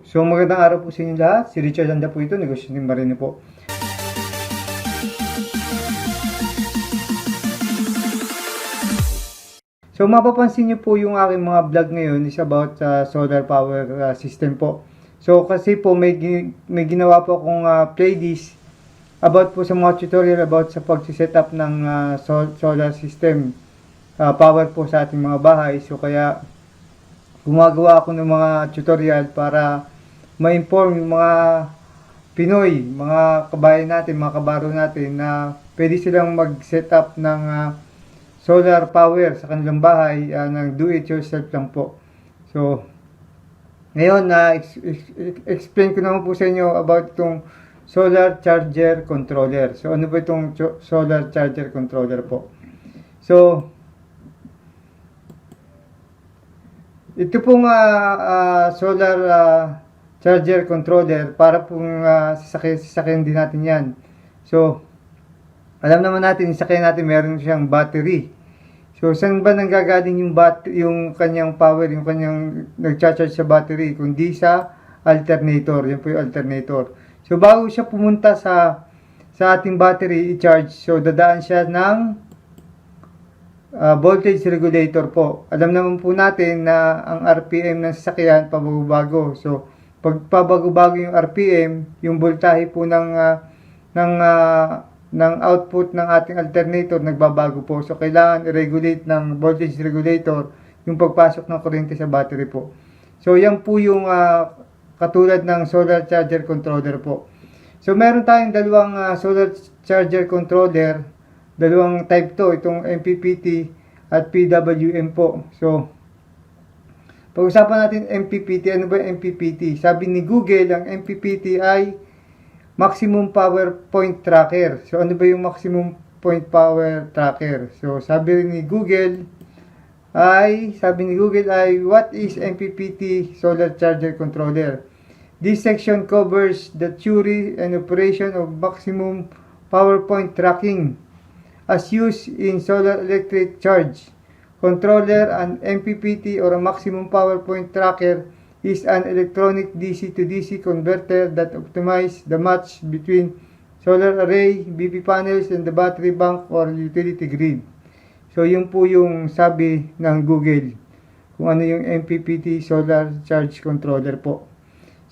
So magandang araw po sa inyo lahat. Si Richard Anda po ito, negosyo ni Marino po. So mapapansin niyo po yung aking mga vlog ngayon is about solar power system po. So kasi po may ginawa po akong playlist about po sa mga tutorial about sa pag-set up ng solar system power po sa ating mga bahay. So kaya gumagawa ako ng mga tutorial para ma-inform yung mga Pinoy, mga kabayan natin, mga kabaro natin na pwede silang mag-set up ng solar power sa kanilang bahay ng do-it-yourself lang po. So, ngayon explain ko naman po sa inyo about itong solar charger controller. So, ano ba itong solar charger controller po? So, ito pong solar charger controller para pong sasakyan din natin yan. So, alam naman natin, sasakyan natin meron siyang battery. So, saan ba nanggagaling yung kanyang power, yung kanyang nag-charge sa battery, kundi sa alternator. Yan po yung alternator. So, bago siya pumunta sa ating battery i-charge, so dadaan siya ng voltage regulator po. Alam naman po natin na ang RPM ng sasakyan pabago-bago. So, pag pabago-bago yung RPM, yung voltahe po ng output ng ating alternator nagbabago po. So, kailangan i-regulate ng voltage regulator yung pagpasok ng kuryente sa battery po. So, yan po yung katulad ng solar charger controller po. So, meron tayong dalawang solar charger controller. Dalawang type to, itong MPPT at PWM po. So, pag-usapan natin MPPT. Ano ba yung MPPT? Sabi ni Google, ang MPPT ay Maximum Power Point Tracker. So, ano ba yung Maximum Point Power Tracker? So, sabi ni Google ay, what is MPPT Solar Charger Controller? This section covers the theory and operation of maximum power point tracking as used in solar electric charge controller. An MPPT or a maximum power point tracker is an electronic DC to DC converter that optimizes the match between solar array, BP panels, and the battery bank or utility grid. So, yun po yung sabi ng Google kung ano yung MPPT solar charge controller po.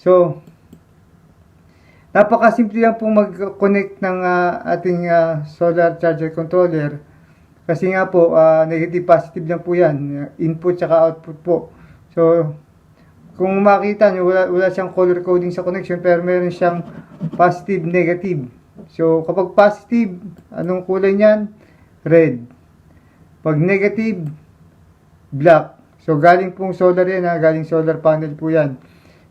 So, napakasimple lang po mag-connect ng ating solar charger controller. Kasi nga po, negative positive lang po yan. Input saka output po. So, kung makita nyo, wala siyang color coding sa connection, pero meron siyang positive, negative. So, kapag positive, anong kulay niyan? Red. Pag negative, black. So, galing pong solar yan, galing solar panel po yan.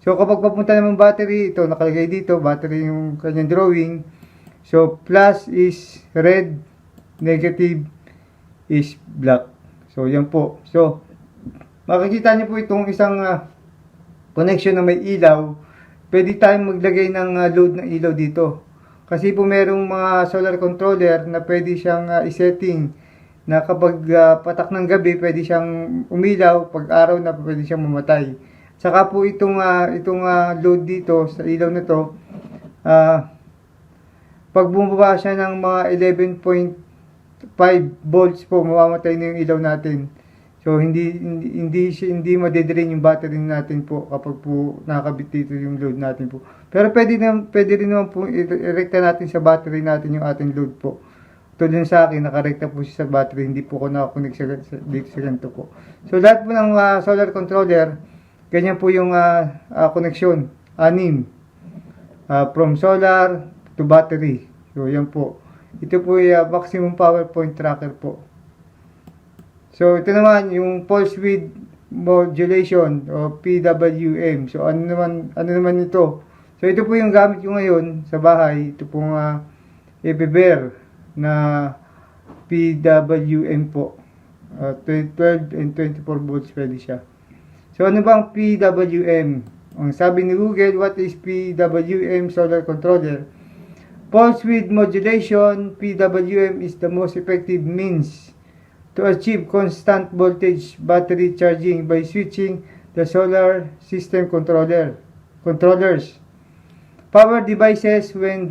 So, kapag papunta naman battery, ito nakalagay dito, battery yung kanyang drawing. So, plus is red, negative is black. So, yan po. So, makikita niyo po itong isang connection na may ilaw. Pwede tayong maglagay ng load ng ilaw dito. Kasi po merong mga solar controller na pwede siyang isetting na kapag patak ng gabi, pwede siyang umilaw. Pag araw na, pwede siyang mamatay. Saka po itong load dito sa ilaw na to, pag bumaba siya ng mga 11.5 volts po, mamamatay na yung ilaw natin. So, hindi madedrain yung battery natin po kapag po nakakabit dito yung load natin po. Pero pwede rin naman po i-rekta natin sa battery natin yung ating load po. Tulad sa akin, nakarekta po siya sa battery, hindi po ako nakakonect dito sa ganito po. So, lahat po ng solar controller, ganyan po yung connection, 6. From solar to battery. So, yan po. Ito po yung maximum power point tracker po. So, ito naman yung pulse width modulation o PWM. So, ano naman ito? So, ito po yung gamit ko ngayon sa bahay. Ito pong Ebeber na PWM po. 12 and 24 volts pwede siya. So, ano bang PWM? Ang sabi ni Google, what is PWM solar controller? Pulse width modulation, PWM, is the most effective means to achieve constant voltage battery charging by switching the solar system controller. controllers. Power devices when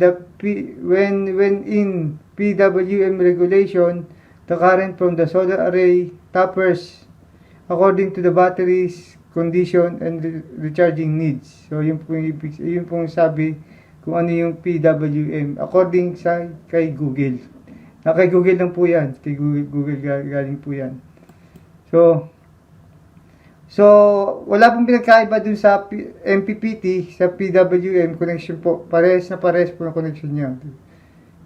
in PWM regulation, the current from the solar array tapers according to the battery's condition and recharging needs. So yun pong sabi kung ano yung PWM according sa kay Google. Kay Google lang po yan. Kay Google galing po yan. So, wala pong pinagkaiba dun sa MPPT, sa PWM connection po. Pares po ng connection niya.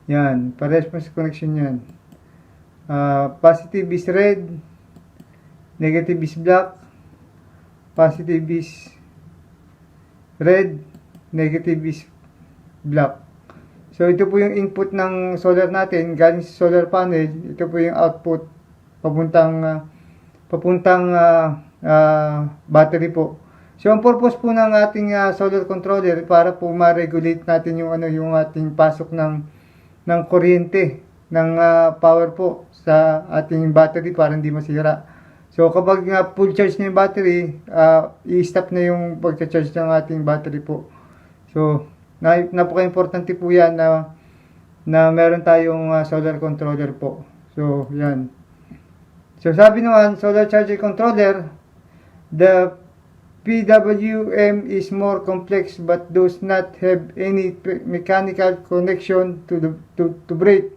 Yan, pares po sa connection niyan. Positive is red, negative is black, positive is red, negative is black. So, ito po yung input ng solar natin, galing sa solar panel. Ito po yung output, papuntang battery po. So, ang purpose po ng ating solar controller para po ma-regulate natin yung ating pasok ng kuryente, ng power po sa ating battery para hindi masira. So, kapag full charge na yung battery, i-stop na yung pag-charge ng ating battery po. So, napaka-importante po yan na meron tayong solar controller po. So, yan. So, sabi naman, solar charger controller, the PWM is more complex but does not have any mechanical connection to break.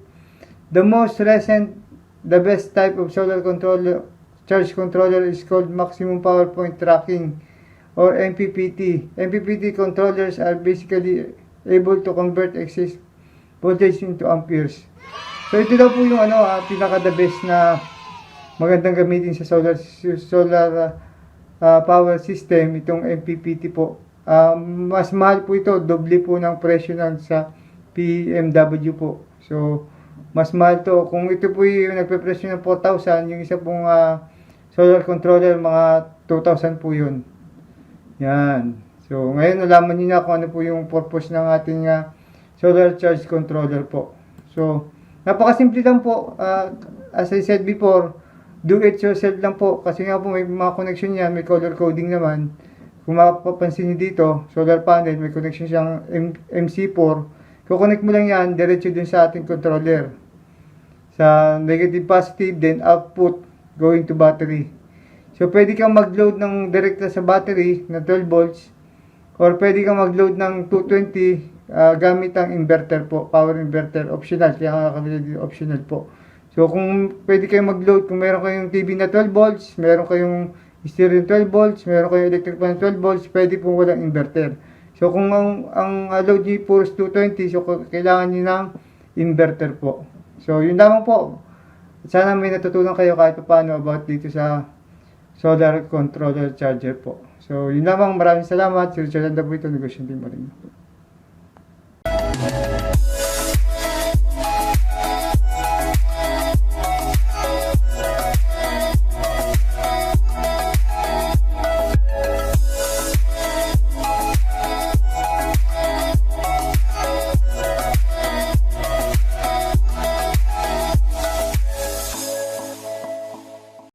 The most recent, the best type of solar controller, charge controller is called maximum power point tracking or MPPT. MPPT controllers are basically able to convert excess voltage into amperes. So ito daw po yung pinaka the best na magandang gamitin sa solar power system, itong MPPT po. Mas mahal po ito, doble po ng presyo ng sa PMW po. So mas mahal to. Kung ito po yung nagpe-presyo ng 4,000, yung isa pong solar controller, mga 2,000 po yun. Yan. So, ngayon nalaman niyo na kung ano po yung purpose ng ating solar charge controller po. So, napakasimple lang po. As I said before, do it yourself lang po. Kasi nga po may mga connection yan, may color coding naman. Kung mapapansin niyo dito, solar panel, may connection siyang MC4. Kukonect mo lang yan, diretso dun sa ating controller. Sa negative positive, then output going to battery. So, pwede kang mag-load ng direkta sa battery na 12 volts or pwede kang mag-load ng 220 gamit ang inverter po, power inverter, optional. Kaya kakabili optional po. So, kung pwede kayong mag-load, kung meron kayong TV na 12 volts, meron kayong stereo 12 volts, meron kayong electric fan 12 volts, pwede pong walang inverter. So, kung ang load nyo puro 220, so kailangan nyo ng inverter po. So, yun lamang po. Sana may natutunan kayo kahit paano about dito sa solar controller charger po. So, yun lamang. Maraming salamat. Si Richard Landa po ito, Negosyante Marino.